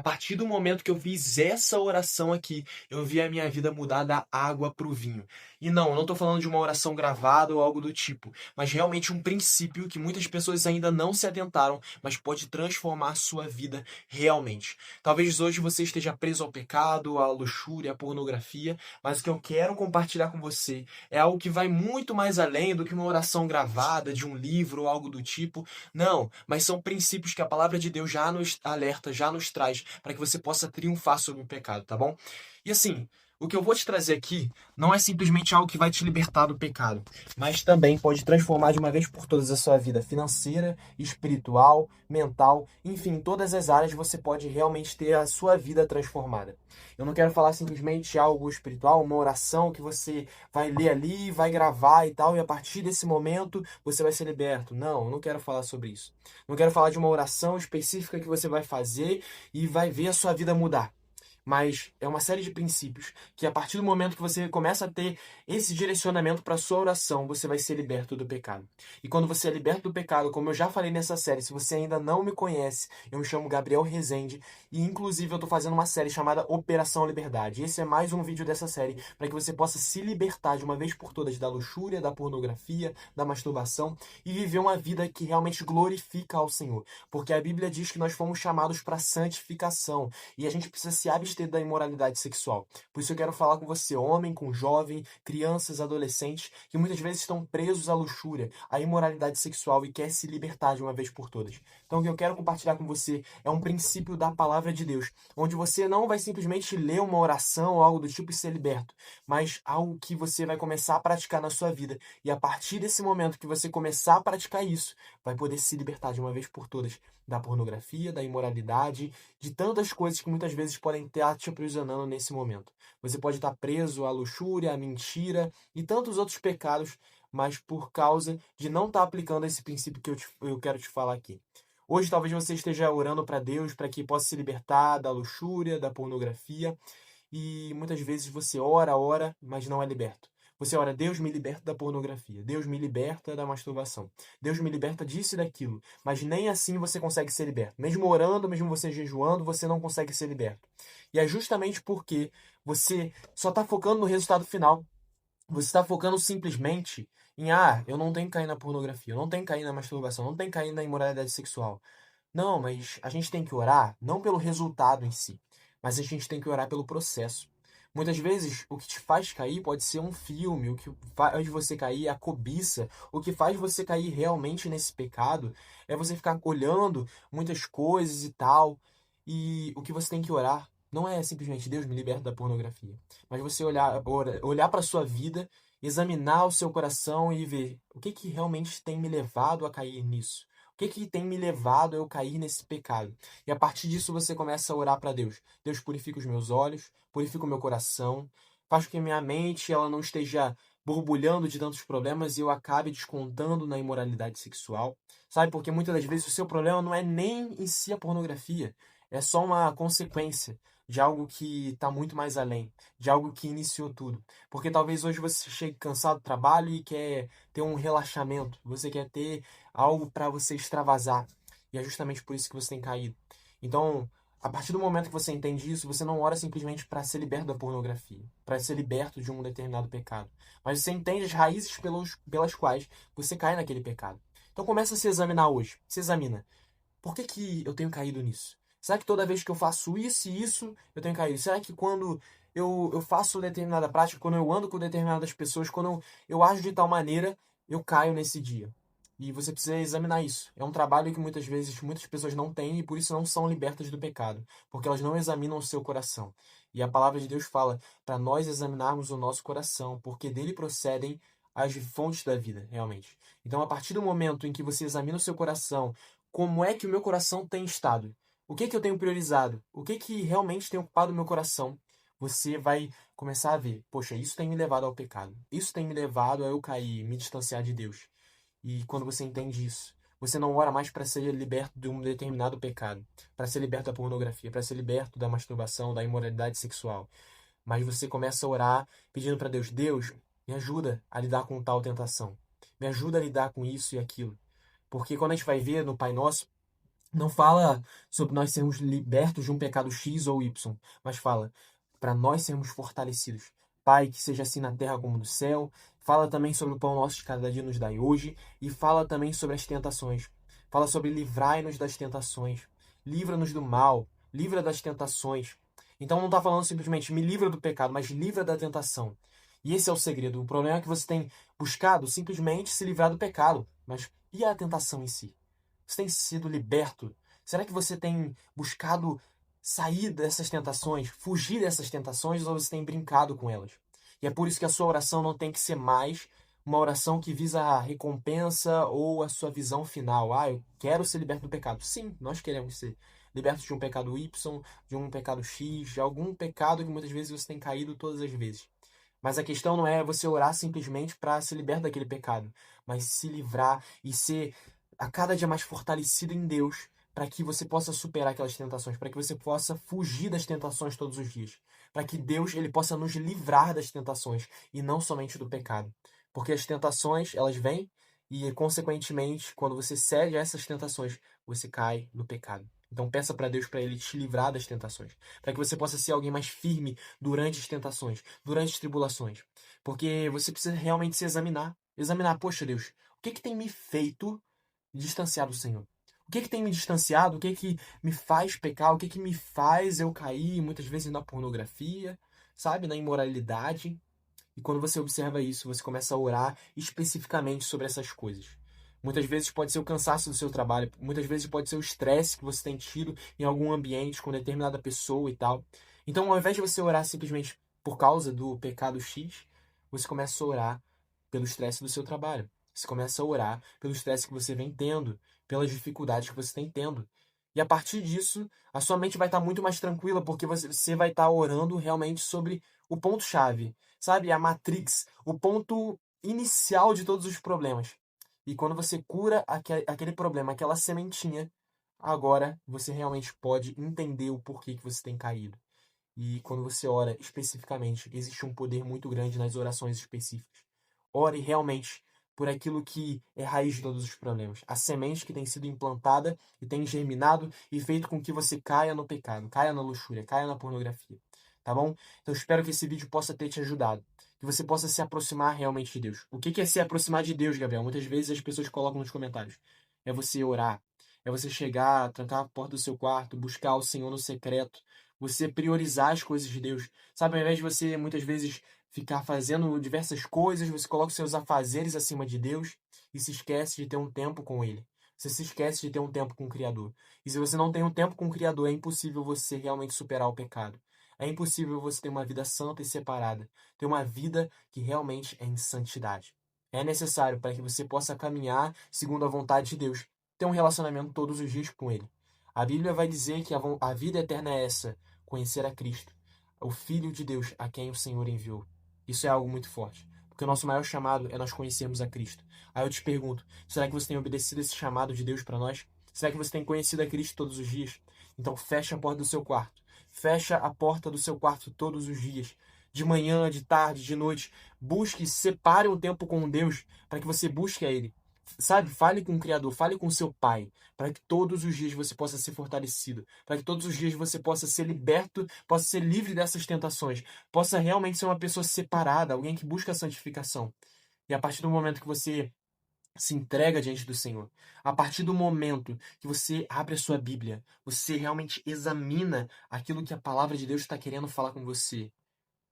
partir do momento que eu fiz essa oração aqui, eu vi a minha vida mudar da água para o vinho. E não, eu não estou falando de uma oração gravada ou algo do tipo, mas realmente um princípio que muitas pessoas ainda não se atentaram, mas pode transformar a sua vida realmente. Talvez hoje você esteja preso ao pecado, à luxúria, à pornografia, mas o que eu quero compartilhar com você é algo que vai muito mais além do que uma oração gravada de um livro ou algo do tipo. Não, mas são princípios que a palavra de Deus já nos alerta, já nos traz, para que você possa triunfar sobre o pecado, tá bom? E assim, o que eu vou te trazer aqui não é simplesmente algo que vai te libertar do pecado, mas também pode transformar de uma vez por todas a sua vida financeira, espiritual, mental, enfim, todas as áreas você pode realmente ter a sua vida transformada. Eu não quero falar simplesmente algo espiritual, uma oração que você vai ler ali, vai gravar e tal, e a partir desse momento você vai ser liberto. Não, eu não quero falar sobre isso. Não quero falar de uma oração específica que você vai fazer e vai ver a sua vida mudar. Mas é uma série de princípios que a partir do momento que você começa a ter esse direcionamento para sua oração, você vai ser liberto do pecado. E quando você é liberto do pecado, como eu já falei nessa série, se você ainda não me conhece, eu me chamo Gabriel Rezende e inclusive eu estou fazendo uma série chamada Operação Liberdade. Esse é mais um vídeo dessa série para que você possa se libertar de uma vez por todas da luxúria, da pornografia, da masturbação e viver uma vida que realmente glorifica ao Senhor. Porque a Bíblia diz que nós fomos chamados para santificação. E a gente precisa se abster da imoralidade sexual. Por isso eu quero falar com você, homem, com jovem, crianças, adolescentes, que muitas vezes estão presos à luxúria, à imoralidade sexual e quer se libertar de uma vez por todas. Então o que eu quero compartilhar com você é um princípio da palavra de Deus, onde você não vai simplesmente ler uma oração ou algo do tipo e ser liberto, mas algo que você vai começar a praticar na sua vida. E a partir desse momento que você começar a praticar isso, vai poder se libertar de uma vez por todas da pornografia, da imoralidade, de tantas coisas que muitas vezes podem estar te aprisionando nesse momento. Você pode estar preso à luxúria, à mentira e tantos outros pecados, mas por causa de não estar aplicando esse princípio que eu quero te falar aqui. Hoje talvez você esteja orando para Deus para que possa se libertar da luxúria, da pornografia, e muitas vezes você ora, ora, mas não é liberto. Você ora, Deus me liberta da pornografia, Deus me liberta da masturbação, Deus me liberta disso e daquilo, mas nem assim você consegue ser liberto. Mesmo orando, mesmo você jejuando, você não consegue ser liberto. E é justamente porque você só está focando no resultado final. Você está focando simplesmente em, eu não tenho que cair na pornografia, eu não tenho que cair na masturbação, eu não tenho que cair na imoralidade sexual. Não, mas a gente tem que orar não pelo resultado em si, mas a gente tem que orar pelo processo. Muitas vezes, o que te faz cair pode ser um filme, o que faz você cair é a cobiça, o que faz você cair realmente nesse pecado é você ficar olhando muitas coisas e tal, e o que você tem que orar não é simplesmente Deus me liberta da pornografia, mas você olhar para a sua vida, examinar o seu coração e ver o que realmente tem me levado a cair nisso. O que tem me levado a eu cair nesse pecado? E a partir disso você começa a orar para Deus. Deus, purifica os meus olhos, purifica o meu coração, faz com que a minha mente ela não esteja borbulhando de tantos problemas e eu acabe descontando na imoralidade sexual. Sabe? Porque muitas das vezes o seu problema não é nem em si a pornografia, é só uma consequência de algo que está muito mais além, de algo que iniciou tudo. Porque talvez hoje você chegue cansado do trabalho e quer ter um relaxamento, você quer ter algo para você extravasar. E é justamente por isso que você tem caído. Então, a partir do momento que você entende isso, você não ora simplesmente para ser liberto da pornografia, para ser liberto de um determinado pecado, mas você entende as raízes pelas quais você cai naquele pecado. Então começa a se examinar hoje. Se examina. Por que eu tenho caído nisso? Será que toda vez que eu faço isso e isso, eu tenho caído? Será que quando eu faço determinada prática, quando eu ando com determinadas pessoas, quando eu ajo de tal maneira, eu caio nesse dia? E você precisa examinar isso. É um trabalho que muitas vezes muitas pessoas não têm e por isso não são libertas do pecado, porque elas não examinam o seu coração. E a palavra de Deus fala para nós examinarmos o nosso coração, porque dele procedem as fontes da vida, realmente. Então, a partir do momento em que você examina o seu coração, como é que o meu coração tem estado? O que eu tenho priorizado? O que realmente tem ocupado o meu coração? Você vai começar a ver, poxa, isso tem me levado ao pecado. Isso tem me levado a eu cair, me distanciar de Deus. E quando você entende isso, você não ora mais para ser liberto de um determinado pecado, para ser liberto da pornografia, para ser liberto da masturbação, da imoralidade sexual. Mas você começa a orar pedindo para Deus, Deus, me ajuda a lidar com tal tentação. Me ajuda a lidar com isso e aquilo. Porque quando a gente vai ver no Pai Nosso, Não fala sobre nós sermos libertos de um pecado X ou Y, mas fala para nós sermos fortalecidos. Pai, que seja assim na terra como no céu. Fala também sobre o pão nosso de cada dia nos dai hoje. E fala também sobre as tentações. Fala sobre livrai-nos das tentações. Livra-nos do mal. Livra das tentações. Então não está falando simplesmente me livra do pecado, mas livra da tentação. E esse é o segredo. O problema é que você tem buscado simplesmente se livrar do pecado. Mas e a tentação em si? Você tem sido liberto? Será que você tem buscado sair dessas tentações, fugir dessas tentações, ou você tem brincado com elas? E é por isso que a sua oração não tem que ser mais uma oração que visa a recompensa ou a sua visão final. Ah, eu quero ser liberto do pecado. Sim, nós queremos ser libertos de um pecado Y, de um pecado X, de algum pecado que muitas vezes você tem caído todas as vezes. Mas a questão não é você orar simplesmente para ser liberto daquele pecado, mas se livrar e ser a cada dia mais fortalecido em Deus, para que você possa superar aquelas tentações, para que você possa fugir das tentações todos os dias, para que Deus ele possa nos livrar das tentações e não somente do pecado. Porque as tentações, elas vêm e consequentemente, quando você cede a essas tentações, você cai no pecado. Então peça para Deus para ele te livrar das tentações, para que você possa ser alguém mais firme durante as tentações, durante as tribulações. Porque você precisa realmente se examinar. Examinar, poxa Deus, o que que tem me feito distanciar do Senhor? O que que tem me distanciado? O que que me faz pecar? O que que me faz eu cair muitas vezes na pornografia, sabe? Na imoralidade. E quando você observa isso, você começa a orar especificamente sobre essas coisas. Muitas vezes pode ser o cansaço do seu trabalho, muitas vezes pode ser o estresse que você tem tido em algum ambiente com determinada pessoa e tal. Então, ao invés de você orar simplesmente por causa do pecado X, você começa a orar pelo estresse do seu trabalho. Você começa a orar pelo estresse que você vem tendo, pelas dificuldades que você tem tendo. E a partir disso, a sua mente vai estar muito mais tranquila, porque você vai estar orando realmente sobre o ponto-chave, sabe? A matrix, o ponto inicial de todos os problemas. E quando você cura aquele problema, aquela sementinha, agora você realmente pode entender o porquê que você tem caído. E quando você ora especificamente, existe um poder muito grande nas orações específicas. Ore realmente por aquilo que é raiz de todos os problemas. A semente que tem sido implantada e tem germinado e feito com que você caia no pecado, caia na luxúria, caia na pornografia. Tá bom? Então espero que esse vídeo possa ter te ajudado. Que você possa se aproximar realmente de Deus. O que é se aproximar de Deus, Gabriel? Muitas vezes as pessoas colocam nos comentários. É você orar. É você chegar, trancar a porta do seu quarto, buscar o Senhor no secreto. Você priorizar as coisas de Deus. Sabe, ao invés de você muitas vezes ficar fazendo diversas coisas, você coloca os seus afazeres acima de Deus e se esquece de ter um tempo com Ele. Você se esquece de ter um tempo com o Criador. E se você não tem um tempo com o Criador, é impossível você realmente superar o pecado. É impossível você ter uma vida santa e separada, ter uma vida que realmente é em santidade. É necessário para que você possa caminhar segundo a vontade de Deus, ter um relacionamento todos os dias com Ele. A Bíblia vai dizer que a vida eterna é essa, conhecer a Cristo, o Filho de Deus a quem o Senhor enviou. Isso é algo muito forte, porque o nosso maior chamado é nós conhecermos a Cristo. Aí eu te pergunto, será que você tem obedecido esse chamado de Deus para nós? Será que você tem conhecido a Cristo todos os dias? Então fecha a porta do seu quarto. Fecha a porta do seu quarto todos os dias. De manhã, de tarde, de noite. Busque, separe um tempo com Deus para que você busque a Ele. Sabe, fale com o Criador, fale com o seu Pai, para que todos os dias você possa ser fortalecido, para que todos os dias você possa ser liberto, possa ser livre dessas tentações, possa realmente ser uma pessoa separada, alguém que busca a santificação. E a partir do momento que você se entrega diante do Senhor, a partir do momento que você abre a sua Bíblia, você realmente examina aquilo que a palavra de Deus está querendo falar com você,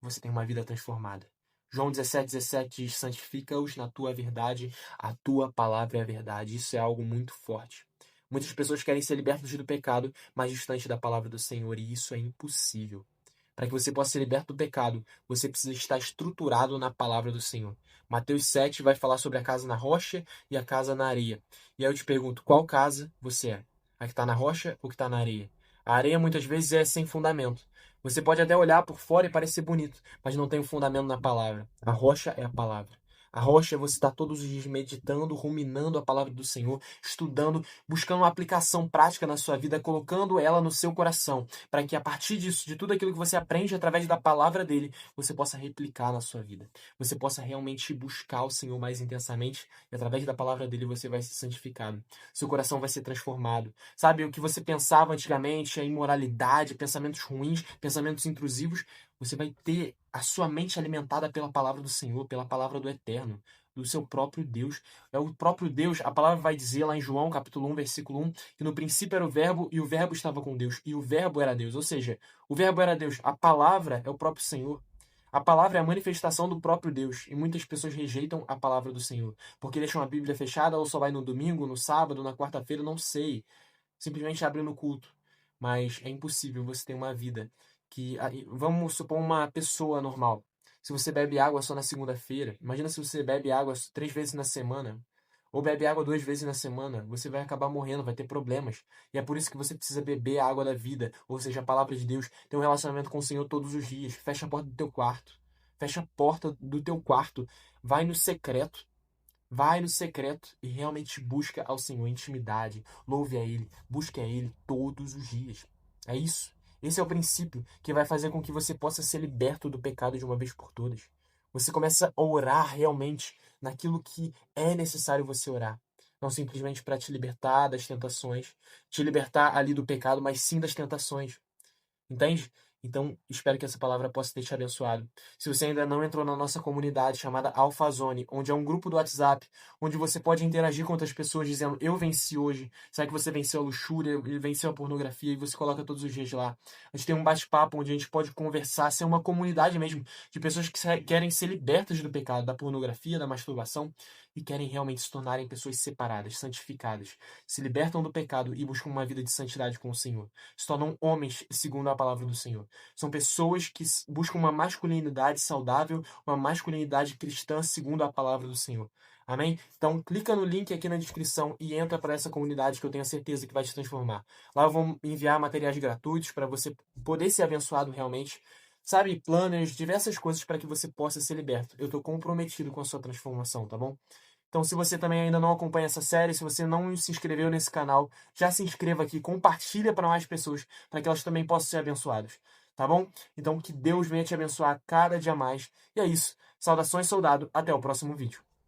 você tem uma vida transformada. João 17,17 diz: santifica-os na tua verdade, a tua palavra é a verdade. Isso é algo muito forte. Muitas pessoas querem ser libertas do pecado, mas distante da palavra do Senhor, e isso é impossível. Para que você possa ser liberto do pecado, você precisa estar estruturado na palavra do Senhor. Mateus 7 vai falar sobre a casa na rocha e a casa na areia. E aí eu te pergunto, qual casa você é? A que está na rocha ou que está na areia? A areia muitas vezes é sem fundamento. Você pode até olhar por fora e parecer bonito, mas não tem um fundamento na palavra. A rocha é a palavra. A rocha é você estar todos os dias meditando, ruminando a palavra do Senhor, estudando, buscando uma aplicação prática na sua vida, colocando ela no seu coração, para que a partir disso, de tudo aquilo que você aprende através da palavra dele, você possa replicar na sua vida. Você possa realmente buscar o Senhor mais intensamente e através da palavra dele você vai ser santificado. Seu coração vai ser transformado. Sabe, o que você pensava antigamente, a imoralidade, pensamentos ruins, pensamentos intrusivos, você vai ter a sua mente alimentada pela palavra do Senhor, pela palavra do Eterno, do seu próprio Deus. É o próprio Deus, a palavra vai dizer lá em João, capítulo 1, versículo 1, que no princípio era o Verbo e o Verbo estava com Deus e o Verbo era Deus. Ou seja, o Verbo era Deus, a palavra é o próprio Senhor. A palavra é a manifestação do próprio Deus e muitas pessoas rejeitam a palavra do Senhor, porque deixam a Bíblia fechada ou só vai no domingo, no sábado, na quarta-feira, não sei. Simplesmente abre no culto. Mas é impossível você ter uma vida que. Vamos supor uma pessoa normal. Se você bebe água só na segunda-feira, imagina se você bebe água 3 vezes na semana, ou bebe água 2 vezes na semana, você vai acabar morrendo, vai ter problemas. E é por isso que você precisa beber a água da vida, ou seja, a palavra de Deus, ter um relacionamento com o Senhor todos os dias. Fecha a porta do teu quarto. Fecha a porta do teu quarto. Vai no secreto. Vai no secreto e realmente busca ao Senhor intimidade, louve a Ele, busque a Ele todos os dias. É isso. Esse é o princípio que vai fazer com que você possa ser liberto do pecado de uma vez por todas. Você começa a orar realmente naquilo que é necessário você orar. Não simplesmente para te libertar das tentações, te libertar ali do pecado, mas sim das tentações. Entende? Então, espero que essa palavra possa ter te abençoado. Se você ainda não entrou na nossa comunidade chamada Alphazone, onde é um grupo do WhatsApp, onde você pode interagir com outras pessoas dizendo eu venci hoje, sabe que você venceu a luxúria, venceu a pornografia e você coloca todos os dias lá. A gente tem um bate-papo onde a gente pode conversar, ser uma comunidade mesmo de pessoas que querem ser libertas do pecado, da pornografia, da masturbação e querem realmente se tornarem pessoas separadas, santificadas, se libertam do pecado e buscam uma vida de santidade com o Senhor. Se tornam homens segundo a palavra do Senhor. São pessoas que buscam uma masculinidade saudável, uma masculinidade cristã segundo a palavra do Senhor. Amém? Então, clica no link aqui na descrição e entra para essa comunidade que eu tenho certeza que vai te transformar. Lá eu vou enviar materiais gratuitos para você poder ser abençoado realmente. Sabe, planners, diversas coisas para que você possa ser liberto. Eu estou comprometido com a sua transformação, tá bom? Então, se você também ainda não acompanha essa série, se você não se inscreveu nesse canal, já se inscreva aqui, compartilha para mais pessoas, para que elas também possam ser abençoadas, tá bom? Então, que Deus venha te abençoar cada dia mais. E é isso. Saudações, soldado. Até o próximo vídeo.